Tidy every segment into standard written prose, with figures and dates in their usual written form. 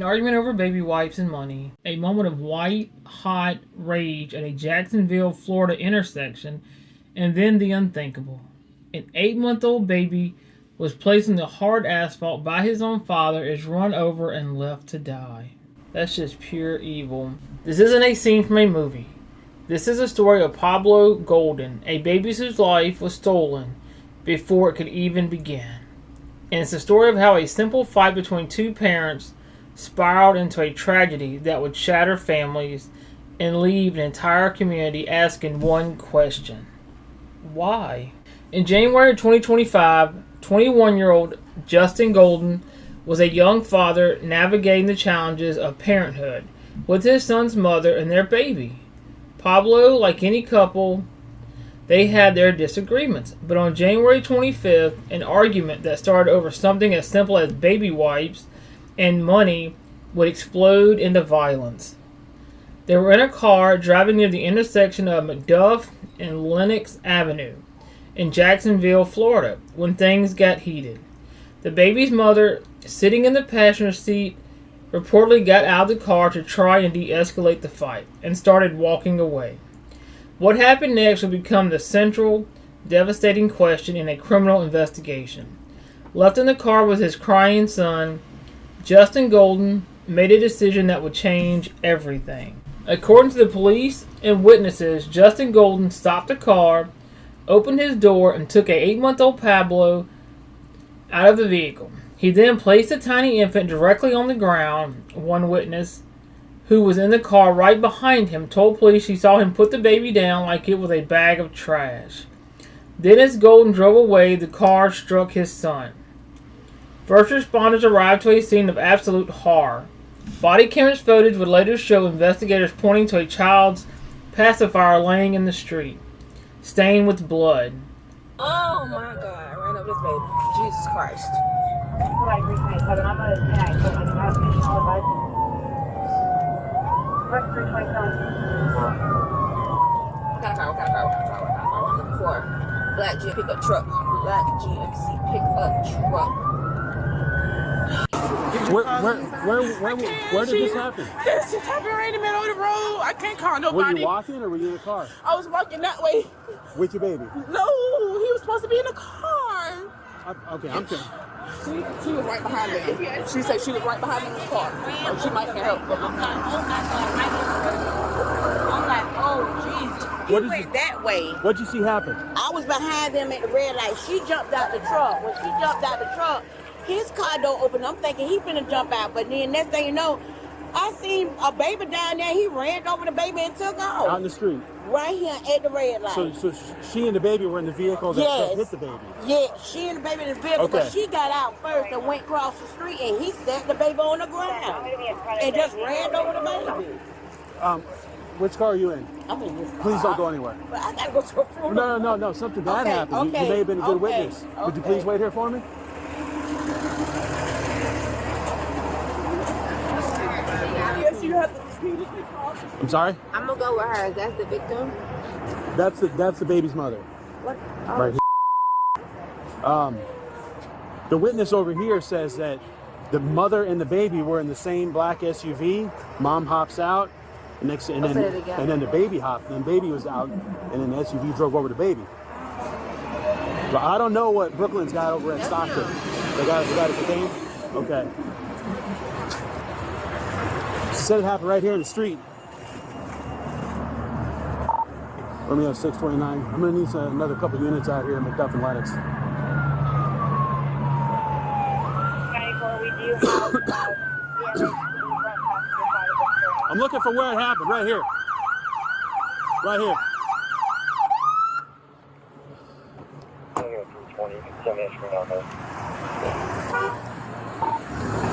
An argument over baby wipes and money, a moment of white-hot rage at a Jacksonville, Florida intersection, and then the unthinkable. An 8-month-old baby was placed on the hard asphalt by his own father, is run over and left to die. That's just pure evil. This isn't a scene from a movie. This is a story of Pablo Golden, a baby whose life was stolen before it could even begin. And it's the story of how a simple fight between two parents spiraled into a tragedy that would shatter families and leave an entire community asking one question: why? In January 2025, 21-year-old Justin Golden was a young father navigating the challenges of parenthood with his son's mother and their baby. Pablo, like any couple, they had their disagreements, but on January 25th, an argument that started over something as simple as baby wipes and money would explode into violence. They were in a car driving near the intersection of McDuff and Lenox Avenue in Jacksonville, Florida, when things got heated. The baby's mother, sitting in the passenger seat, reportedly got out of the car to try and de-escalate the fight and started walking away. What happened next would become the central, devastating question in a criminal investigation. Left in the car with his crying son, Justin Golden made a decision that would change everything. According to the police and witnesses, Justin Golden stopped the car, opened his door, and took a 8-month-old Pablo out of the vehicle. He then placed the tiny infant directly on the ground. One witness, who was in the car right behind him, told police she saw him put the baby down like it was a bag of trash. Then as Golden drove away, the car struck his son. First responders arrived to a scene of absolute horror. Body camera footage would later show investigators pointing to a child's pacifier laying in the street, stained with blood. Oh my God, I ran up this baby. Jesus Christ. What kind of car? I'm looking for a black GMC pickup truck. Black GMC pickup truck. Where did this happen? This just happened right in the middle of the road. I can't call nobody. Were you walking or were you in the car? I was walking that way. With your baby? No, he was supposed to be in the car. Okay, I'm kidding. She was right behind me. She said she was right behind me in the car. So she might can help. I'm like, oh, jeez. He went that way. What'd you see happen? I was behind them at the red light. She jumped out the truck. When she jumped out the truck, his car door opened. I'm thinking he finna jump out. But then next thing you know, I seen a baby down there. He ran over the baby and took off. Out in the street? Right here at the red light. So she and the baby were in the vehicle that hit the baby? Yeah, she and the baby in the vehicle, but she got out first and went across the street, and he set the baby on the ground and just ran over the baby. Which car are you in? I'm in this car. Please don't go anywhere. But I gotta go to a funeral. No. Something bad happened. You may have been a good witness. Would you please wait here for me? Yes, you have to speed it. I'm sorry? I'm gonna go with her. That's the victim. That's the baby's mother. What? Right here. The witness over here says that the mother and the baby were in the same black SUV. Mom hops out, and then the baby hopped. And the baby was out, and then the SUV drove over the baby. But I don't know what Brooklyn's got over at Stockton. They got it contained? Okay. She said it happened right here in the street. Let me have 629. I'm gonna need another couple units out here in McDuff and Lenox. I'm looking for where it happened. Right here. Right here.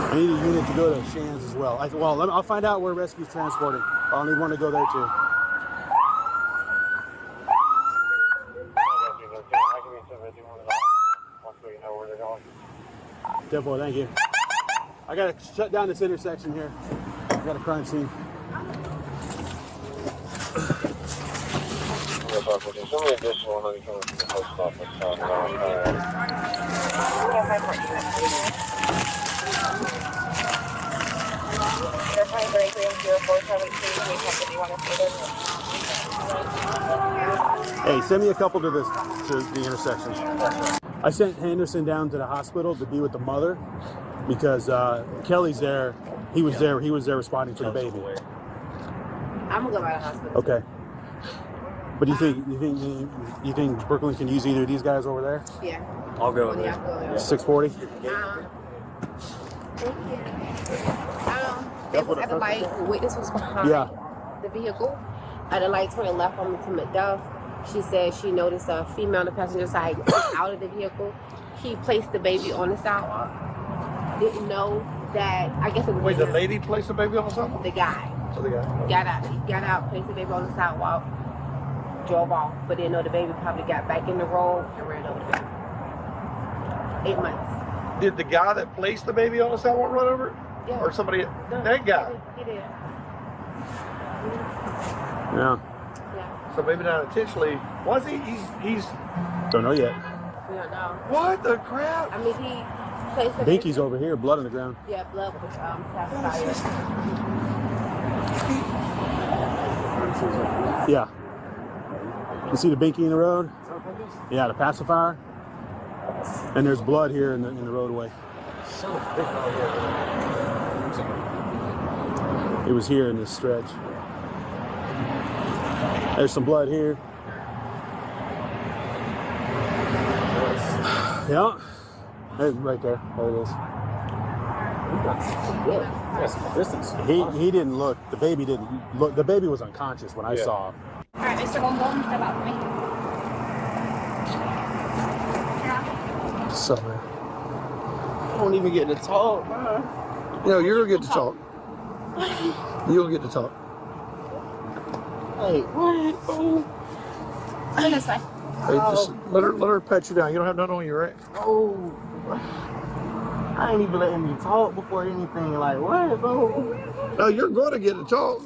I need a unit to go to Shands as well. I'll find out where rescue's transporting. I'll need one to go there too. Definitely, thank you. I gotta shut down this intersection here. I got a crime scene. Somebody additional honey coming from the post office on Hey, send me a couple to the intersection. I sent Henderson down to the hospital to be with the mother because Kelly's there. He was there responding to the baby. I'm gonna go by the hospital. Okay. But you think Brooklyn can use either of these guys over there? Yeah. I'll go. 640. It was at the light. The witness was behind the vehicle. At the light turning left on to Macduff. She said she noticed a female on the passenger side out of the vehicle. He placed the baby on the sidewalk. Didn't know that. I guess it was. Wait, the lady placed the baby on the sidewalk? The guy. So the guy. He got out, placed the baby on the sidewalk, drove off, but didn't know the baby probably got back in the road and ran over the baby. 8 months. Did the guy that placed the baby on the sidewalk run over it? Yeah. Or somebody? No, that guy. He did. Yeah. So maybe not intentionally. Was he? He's. Don't know yet. We don't know. What the crap? I mean, he placed the Binky's baby. over here, blood on the ground. Yeah, blood with pacifier. Yeah. You see the binky in the road? Yeah, the pacifier. And there's blood here in the roadway. It was here in this stretch. There's some blood here. Yeah. Hey, right there. There it is. That's some distance. He didn't look. The baby didn't look. The baby was unconscious when I saw him. All right, Mr. Golden, step up for me. So, man. I don't even get to talk, man. No, you're gonna get to talk. You'll get to talk. Hey, what? Oh. Go this way. Hey, just let her pat you down. You don't have nothing on you, right? Oh, I ain't even letting me talk before anything. Like, what, bro? No, you're going to get to talk.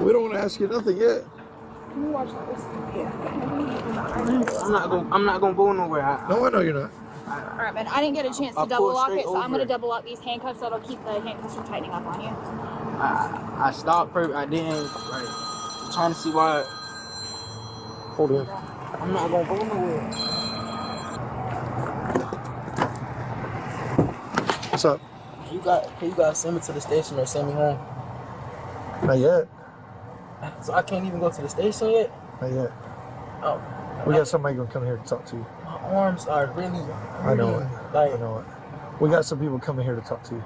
We don't want to ask you nothing yet. Can you watch this? I'm not gonna go nowhere. No, I know you're not. All right, man. I didn't get a chance to I'll double pull lock it, straight so I'm over. gonna double lock these handcuffs. That'll keep the handcuffs from tightening up on you. I stopped. I didn't. Like, I'm trying to see why. Hold on. I'm not gonna go nowhere. What's up? Can you guys send me to the station or send me home? Not yet. So I can't even go to the station yet. Not yet. Oh, We got somebody gonna come here to talk to you. my arms are really. I know it. Like, I know it. We got some people coming here to talk to you.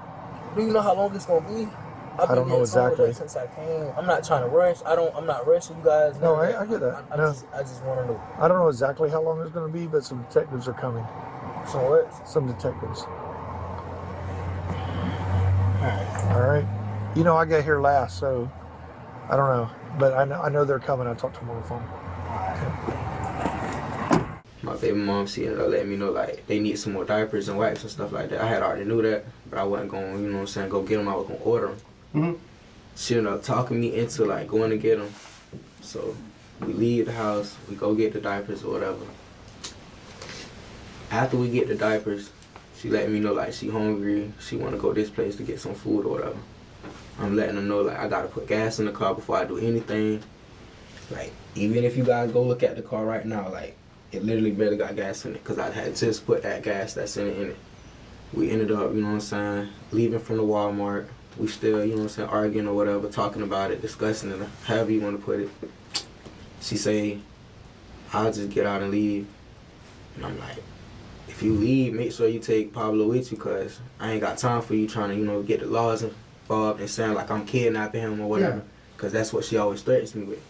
do you know how long it's gonna be? I've I don't been know getting told exactly. that since I came. I'm not trying to rush. I'm not rushing you guys. No, I get that. I No. just want to know. I don't know exactly how long it's gonna be, but some detectives are coming. So what? Some detectives. All right. You know, I got here last, so I don't know, but I know they're coming. I talked to them on the phone. My baby mom, she ended up letting me know, like, they need some more diapers and wipes and stuff like that. I had already knew that, but I wasn't going, you know what I'm saying, go get them. I was going to order them. Mm-hmm. She ended up talking me into, like, going to get them. So we leave the house, we go get the diapers or whatever. After we get the diapers, she let me know, like, she hungry. She want to go this place to get some food or whatever. I'm letting them know, like, I got to put gas in the car before I do anything. Like, even if you guys go look at the car right now, like, it literally barely got gas in it because I had just put that gas that's in it. We ended up, you know what I'm saying, leaving from the Walmart. We still, you know what I'm saying, arguing or whatever, talking about it, discussing it, however you want to put it. She say, I'll just get out and leave. And I'm like, if you leave, make sure you take Pablo with you because I ain't got time for you trying to, you know, get the laws involved and saying like I'm kidnapping him or whatever. Because that's what she always threatens me with.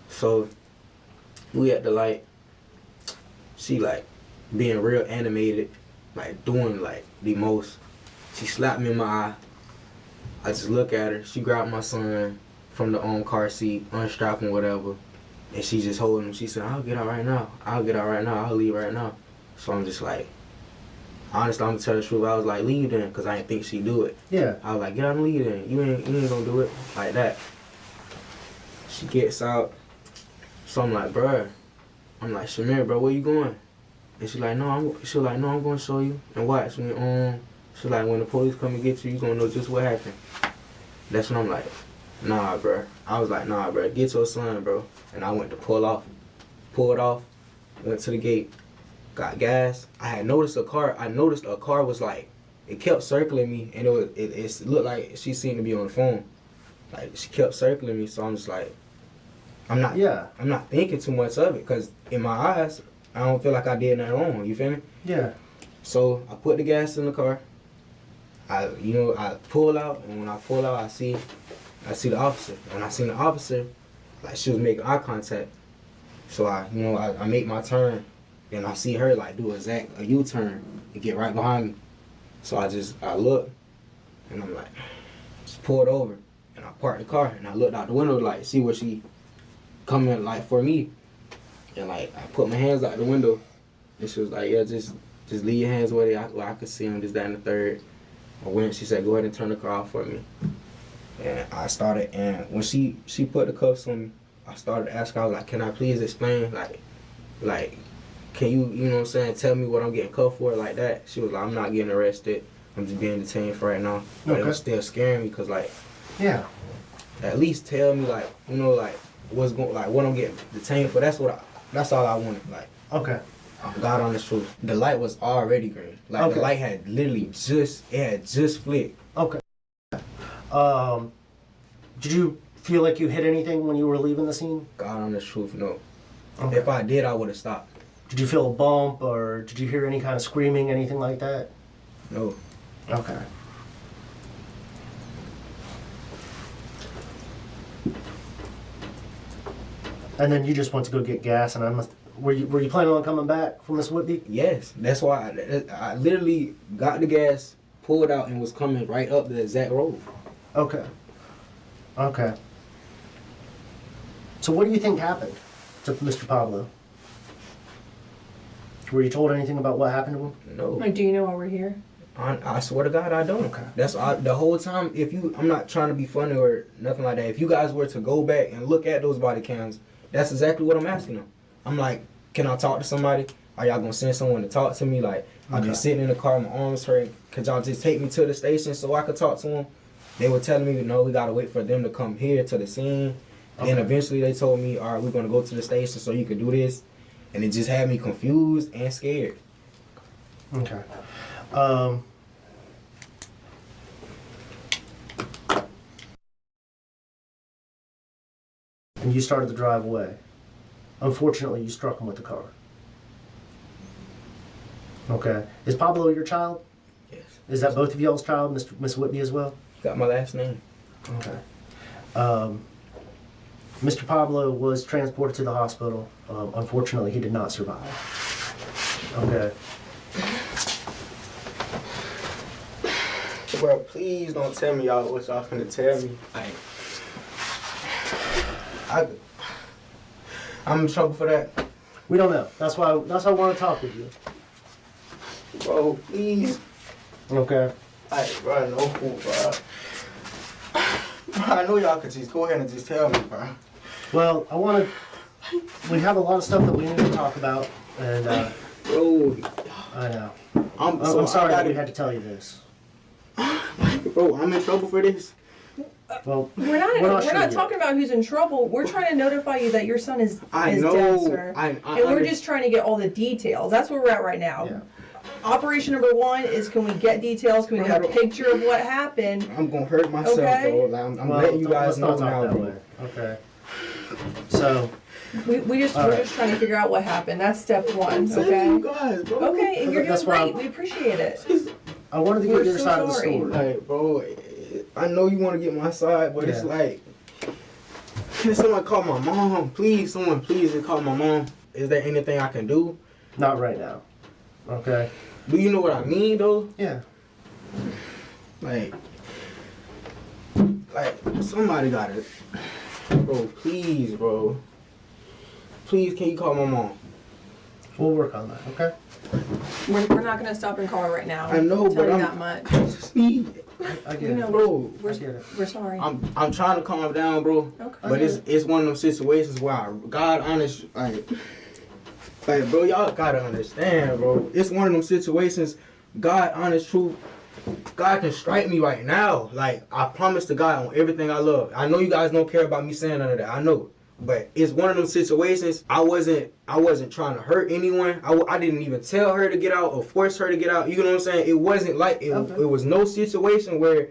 So we at the light. She like being real animated, like doing like the most. She slapped me in my eye. I just look at her. She grabbed my son from the car seat, unstrapped him, whatever. And she just holding him. She said, I'll get out right now. I'll get out right now. I'll leave right now. So I'm just like, honestly, I'm gonna tell the truth. I was like, leave then, because I didn't think she'd do it. Yeah. I was like, get out and leave then. You ain't gonna do it like that. She gets out. So I'm like, bruh. I'm like, Shamir, bro, where you going? And she like, no, I'm gonna show you. And watch when she like, when the police come and get you, you gonna know just what happened. That's when I'm like, nah, bro. I was like, nah, bro, get your son, bro. And I went to pulled off, went to the gate, got gas. I had noticed a car. I noticed a car was like, it kept circling me, and it looked like she seemed to be on the phone. Like, she kept circling me, so I'm just like, I'm not thinking too much of it, because in my eyes, I don't feel like I did nothing wrong. You feel me? Yeah. So I put the gas in the car. I pull out, and when I pull out, I see the officer. When I seen the officer, like, she was making eye contact. So I make my turn, and I see her like do a U-turn and get right behind me. So I look, and I'm like, just pulled over, and I parked the car, and I looked out the window like see where she coming like for me, and like I put my hands out the window, and she was like, yeah, just leave your hands where I could see them, this, that, and the third. I went, she said, go ahead and turn the car off for me. And I started, and when she put the cuffs on me, I started asking, I was like, can I please explain, like, can you know what I'm saying, tell me what I'm getting cuffed for, like that. She was like, I'm not getting arrested, I'm just being detained for right now. But it was still scaring me, because like, yeah, at least tell me like, you know, like what's going, like what I'm getting detained for. That's all I wanted. Like, okay, God honest truth. The light was already green. Like the light had literally just flicked. Okay. Did you feel like you hit anything when you were leaving the scene? God honest truth, no. Okay. If I did, I would have stopped. Did you feel a bump, or did you hear any kind of screaming, anything like that? No. Okay. And then you just went to go get gas, and were you planning on coming back from Miss Whitby? Yes, that's why I literally got the gas, pulled out, and was coming right up the exact road. Okay. Okay. So what do you think happened to Mr. Pablo? Were you told anything about what happened to him? No. Like, do you know why we're here? I swear to God, I don't. Okay. That's the whole time. I'm not trying to be funny or nothing like that. If you guys were to go back and look at those body cams, that's exactly what I'm asking them. I'm like, can I talk to somebody? Are y'all gonna send someone to talk to me? Like, I'm just sitting in the car, my arms hurt. Could y'all just take me to the station so I could talk to them? They were telling me, no, we gotta wait for them to come here to the scene. Then eventually they told me, all right, we're gonna go to the station so you could do this. And it just had me confused and scared. Okay. And you started to drive away. Unfortunately, you struck him with the car. Okay. Is Pablo your child? Yes. Is that both of y'all's child, Miss Whitby as well? Got my last name. Okay. Mr. Pablo was transported to the hospital. Unfortunately, he did not survive. Okay. Bro, please don't tell me y'all what y'all finna tell me. I'm in trouble for that. We don't know. That's why I want to talk with you. Bro, please. Okay. Bro, no fool, bro. Bro, I know y'all could just go ahead and just tell me, bro. Well, we have a lot of stuff that we need to talk about, and bro, I know. I'm sorry that we had to tell you this. Bro, I'm in trouble for this. Well, we're not talking about who's in trouble. We're trying to notify you that your son is dead, sir. And we're just trying to get all the details. That's where we're at right now. Yeah. Operation number one is, can we get details? Can we get a picture of what happened? I'm gonna hurt myself, bro. Like, I'm letting you guys know now, bro. Okay. So we're just trying to figure out what happened. That's step one. Okay. You guys, bro. Okay, and you're doing great. We appreciate it. I wanted to get your side of the story. Like, bro, I know you want to get my side, but it's like, can someone call my mom? Please, someone please call my mom. Is there anything I can do? Not right now. Okay. Do you know what I mean, though? Yeah. Like somebody got it. Bro, please, bro. Please, can you call my mom? We'll work on that, okay? We're not going to stop and call her right now. I know, but I'm that much. I get it. Bro, we're sorry. I'm trying to calm down, bro. Okay. But it's one of those situations where God honest, like, bro, y'all gotta understand, bro. It's one of them situations, God honest truth, God can strike me right now. Like, I promise to God on everything I love. I know you guys don't care about me saying none of that. I know. But it's one of those situations. I wasn't trying to hurt anyone. I didn't even tell her to get out or force her to get out. You know what I'm saying? It wasn't like it was no situation where,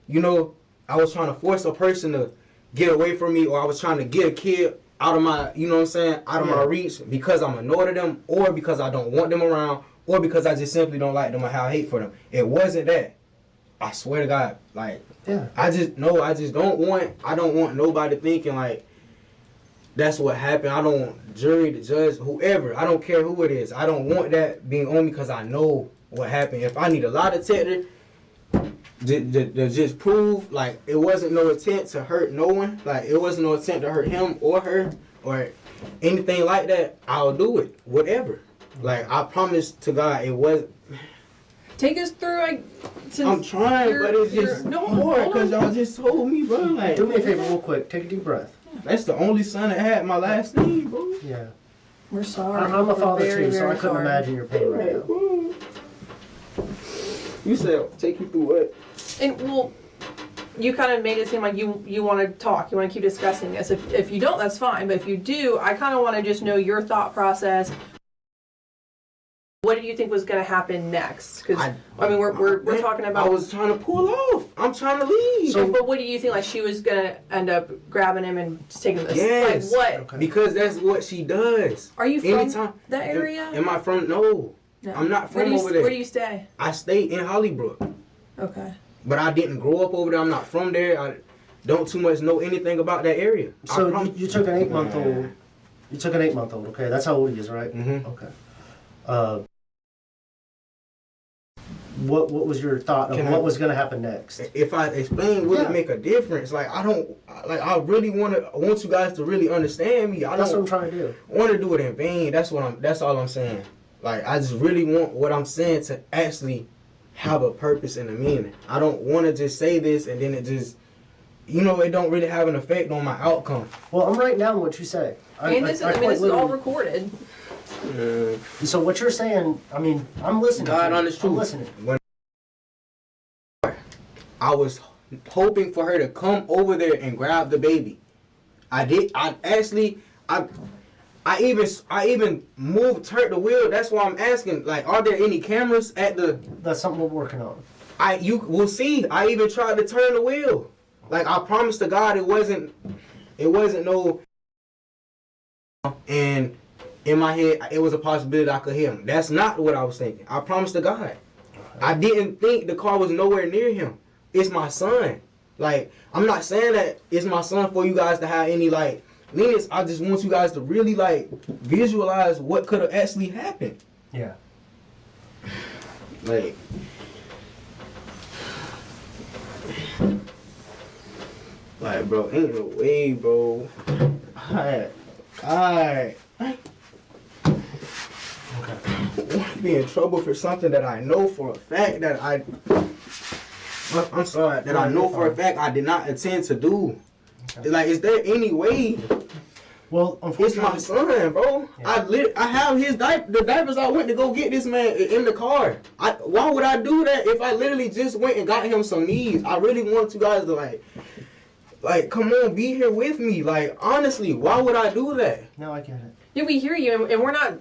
you know, I was trying to force a person to get away from me, or I was trying to get a kid out of my, you know what I'm saying, out of my reach because I'm annoyed at them, or because I don't want them around, or because I just simply don't like them or have hate for them. It wasn't that. I swear to God, like, I don't want nobody thinking like that's what happened. I don't want jury, the judge, whoever. I don't care who it is. I don't want that being on me because I know what happened. If I need a lie detector to just prove, like, it wasn't no intent to hurt no one, like, it wasn't no intent to hurt him or her or anything like that, I'll do it. Whatever. Like, I promise to God it was. Take us through, I'm trying, but it's just hard because y'all just told me, bro. Like, do me a favor real quick. Take a deep breath. That's the only son that had my last name, bro. Yeah. We're sorry. I'm a father too, so I couldn't imagine your pain right now. You said take you through what? And well, you kind of made it seem like you want to talk, you want to keep discussing this. If you don't, that's fine. But if you do, I kind of want to just know your thought process. What do you think was going to happen next? Because I mean, we're talking about. I was trying to pull off. I'm trying to leave. So, but what do you think? Like, she was going to end up grabbing him and just taking this? Yes. Like, what? Okay. Because that's what she does. Are you from that area? Am I from? No. I'm not from over there. Where do you stay? I stay in Hollybrook. Okay. But I didn't grow up over there. I'm not from there. I don't too much know anything about that area. So you took an 8-month-old. You took an 8-month-old. Okay, that's how old he is, right? Mm-hmm. Okay. What was your thought of what was going to happen next? If I explain, will it make a difference? Like, I really want you guys to really understand me. That's what I'm trying to do. Want to do it in vain. That's all I'm saying. Like, I just really want what I'm saying to actually have a purpose and a meaning. I don't want to just say this and then it just, you know, it don't really have an effect on my outcome. Well, I'm writing down what you say. This is all recorded. So what you're saying, I mean, I'm listening. God, honest truth. I'm listening. When I was hoping for her to come over there and grab the baby. I even turned the wheel. That's why I'm asking, like, are there any cameras at the... That's something we're working on. You will see. I even tried to turn the wheel. Like, I promise to God it wasn't no... And in my head, it was a possibility I could hear him. That's not what I was thinking. I promise to God. I didn't think the car was nowhere near him. It's my son. Like, I'm not saying that it's my son for you guys to have any, like, lenience. I just want you guys to really, like, visualize what could have actually happened. Yeah. Like, bro, ain't no way, bro. Alright. Okay. I want to be in trouble for something that I know for a fact that I know for a fact I did not intend to do. Okay. Like, is there any way? Well, unfortunately, it's my son, bro. Yeah. I have the diapers I went to go get this man in the car. Why would I do that if I literally just went and got him some needs? I really want you guys to like, come on, be here with me. Like, honestly, why would I do that? No, I get it. Yeah, we hear you, and we're not.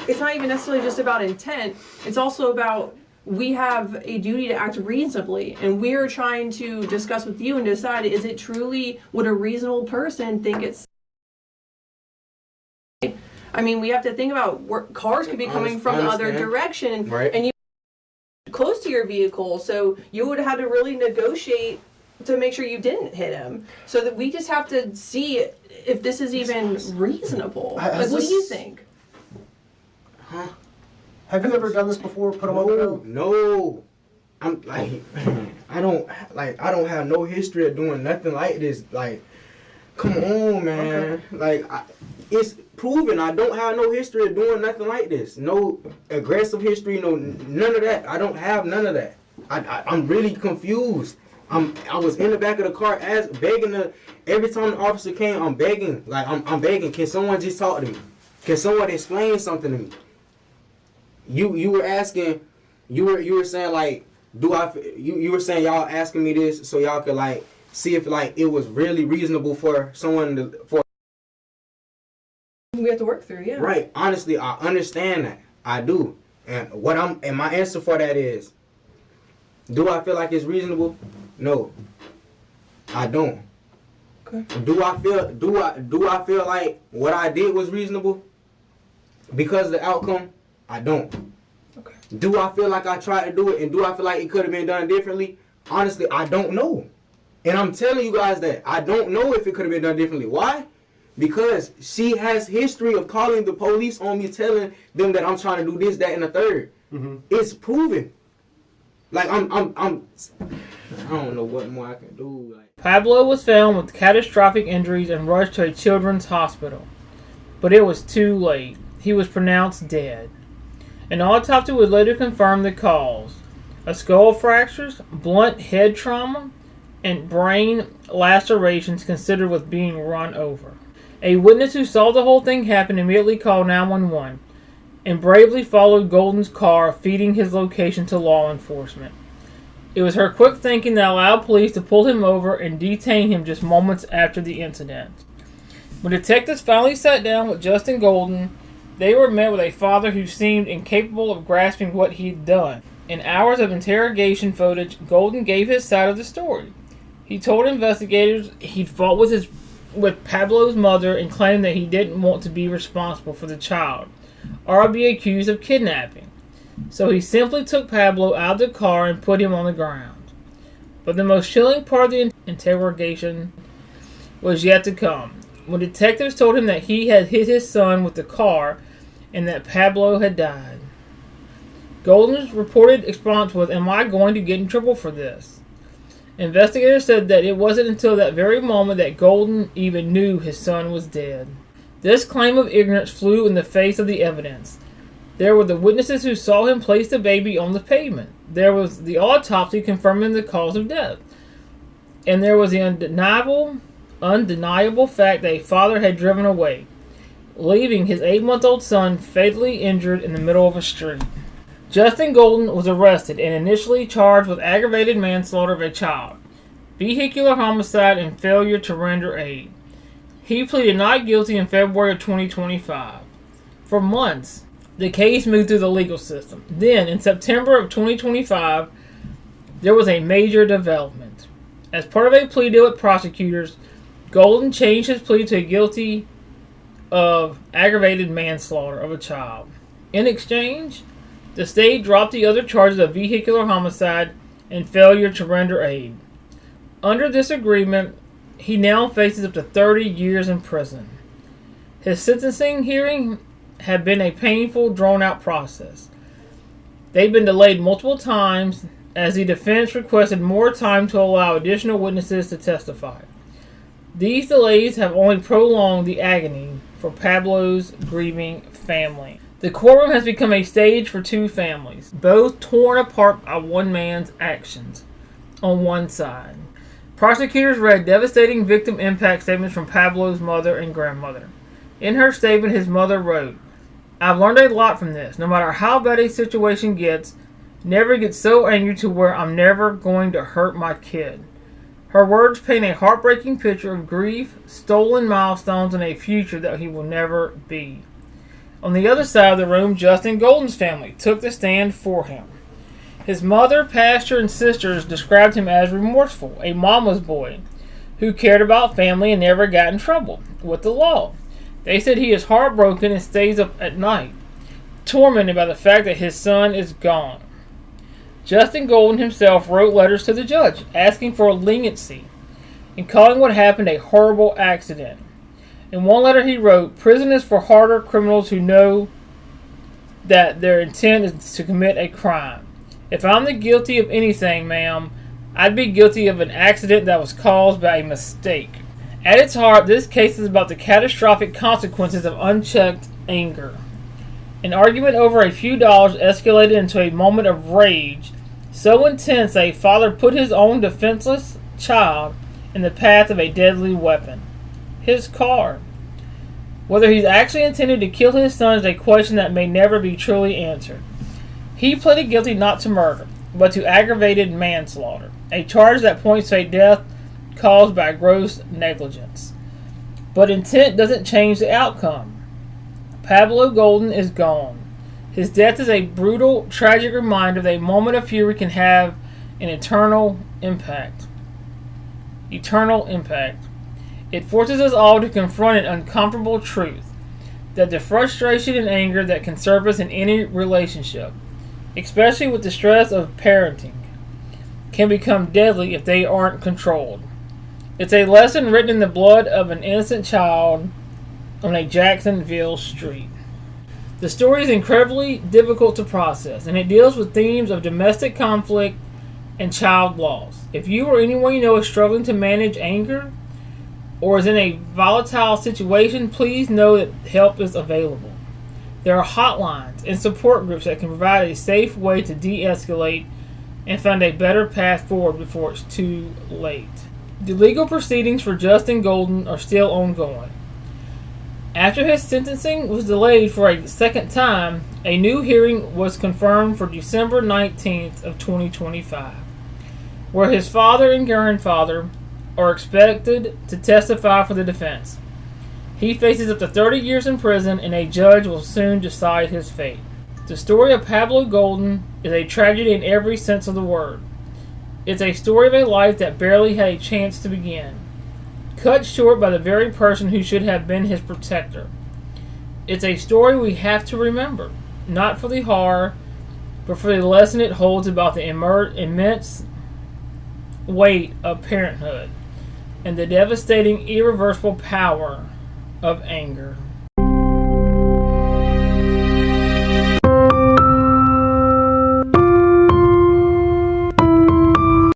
It's not even necessarily just about intent. It's also about we have a duty to act reasonably, and we're trying to discuss with you and decide, is it truly, would a reasonable person think it's... I mean, we have to think about where cars could be coming from the other direction, right. And you close to your vehicle, so you would have to really negotiate to make sure you didn't hit him. So that we just have to see if this is even reasonable. Like, what do you think? Huh? Have you ever done this before? Put them over? No. I'm like, I don't have no history of doing nothing like this. Like, come on, man. Okay. Like, it's proven I don't have no history of doing nothing like this. No aggressive history, none of that. I don't have none of that. I'm really confused. I was in the back of the car begging every time the officer came, I'm begging. Like, I'm begging, can someone just talk to me? Can someone explain something to me? You were asking you were saying like, you were saying y'all asking me this so y'all could like see if like it was really reasonable for someone for. We have to work through, yeah. Right. Honestly, I understand that. I do. And my answer for that is, do I feel like it's reasonable? No. I don't. Okay. Do I feel like what I did was reasonable? Because of the outcome? I don't. Okay. Do I feel like I tried to do it, and do I feel like it could have been done differently? Honestly, I don't know. And I'm telling you guys that I don't know if it could have been done differently. Why? Because she has history of calling the police on me, telling them that I'm trying to do this, that, and the third. Mm-hmm. It's proven. Like I don't know what more I can do. Like, Pablo was found with catastrophic injuries and rushed to a children's hospital, but it was too late. He was pronounced dead. An autopsy would later confirm the cause: a skull fractures, blunt head trauma, and brain lacerations considered with being run over. A witness who saw the whole thing happen immediately called 911 and bravely followed Golden's car, feeding his location to law enforcement. It was her quick thinking that allowed police to pull him over and detain him just moments after the incident. When detectives finally sat down with Justin Golden, they were met with a father who seemed incapable of grasping what he'd done. In hours of interrogation footage, Golden gave his side of the story. He told investigators he'd fought with Pablo's mother and claimed that he didn't want to be responsible for the child or be accused of kidnapping. So he simply took Pablo out of the car and put him on the ground. But the most chilling part of the interrogation was yet to come, when detectives told him that he had hit his son with the car and that Pablo had died. Golden's reported response was, "Am I going to get in trouble for this?" Investigators said that it wasn't until that very moment that Golden even knew his son was dead. This claim of ignorance flew in the face of the evidence. There were the witnesses who saw him place the baby on the pavement. There was the autopsy confirming the cause of death. And there was the undeniable fact that a father had driven away, leaving his 8-month-old son fatally injured in the middle of a street. Justin Golden was arrested and initially charged with aggravated manslaughter of a child, vehicular homicide, and failure to render aid. He pleaded not guilty in February of 2025. For months, the case moved through the legal system. Then, in September of 2025, there was a major development. As part of a plea deal with prosecutors, Golden changed his plea to guilty of aggravated manslaughter of a child. In exchange, the state dropped the other charges of vehicular homicide and failure to render aid. Under this agreement, he now faces up to 30 years in prison. His sentencing hearing had been a painful, drawn-out process. They've been delayed multiple times as the defense requested more time to allow additional witnesses to testify. These delays have only prolonged the agony for Pablo's grieving family. The courtroom has become a stage for two families, both torn apart by one man's actions. On one side, prosecutors read devastating victim impact statements from Pablo's mother and grandmother. In her statement, his mother wrote, "I've learned a lot from this. No matter how bad a situation gets, never get so angry to where I'm never going to hurt my kid." Her words paint a heartbreaking picture of grief, stolen milestones, and a future that he will never be. On the other side of the room, Justin Golden's family took the stand for him. His mother, pastor, and sisters described him as remorseful, a mama's boy who cared about family and never got in trouble with the law. They said he is heartbroken and stays up at night, tormented by the fact that his son is gone. Justin Golden himself wrote letters to the judge asking for leniency and calling what happened a horrible accident. In one letter he wrote, "Prison is for harder criminals who know that their intent is to commit a crime. If I'm the guilty of anything, ma'am, I'd be guilty of an accident that was caused by a mistake." At its heart, this case is about the catastrophic consequences of unchecked anger. An argument over a few dollars escalated into a moment of rage so intense that a father put his own defenseless child in the path of a deadly weapon: his car. Whether he's actually intended to kill his son is a question that may never be truly answered. He pleaded guilty not to murder, but to aggravated manslaughter, a charge that points to a death caused by gross negligence. But intent doesn't change the outcome. Pablo Golden is gone. His death is a brutal, tragic reminder that a moment of fury can have an eternal impact. Eternal impact. It forces us all to confront an uncomfortable truth, that the frustration and anger that can surface in any relationship, especially with the stress of parenting, can become deadly if they aren't controlled. It's a lesson written in the blood of an innocent child on a Jacksonville street. The story is incredibly difficult to process, and it deals with themes of domestic conflict and child loss. If you or anyone you know is struggling to manage anger or is in a volatile situation, please know that help is available. There are hotlines and support groups that can provide a safe way to de-escalate and find a better path forward before it's too late. The legal proceedings for Justin Golden are still ongoing. After his sentencing was delayed for a second time, a new hearing was confirmed for December 19th of 2025, where his father and grandfather are expected to testify for the defense. He faces up to 30 years in prison, and a judge will soon decide his fate. The story of Pablo Golden is a tragedy in every sense of the word. It's a story of a life that barely had a chance to begin, cut short by the very person who should have been his protector. It's a story we have to remember, not for the horror, but for the lesson it holds about the immense weight of parenthood and the devastating, irreversible power of anger.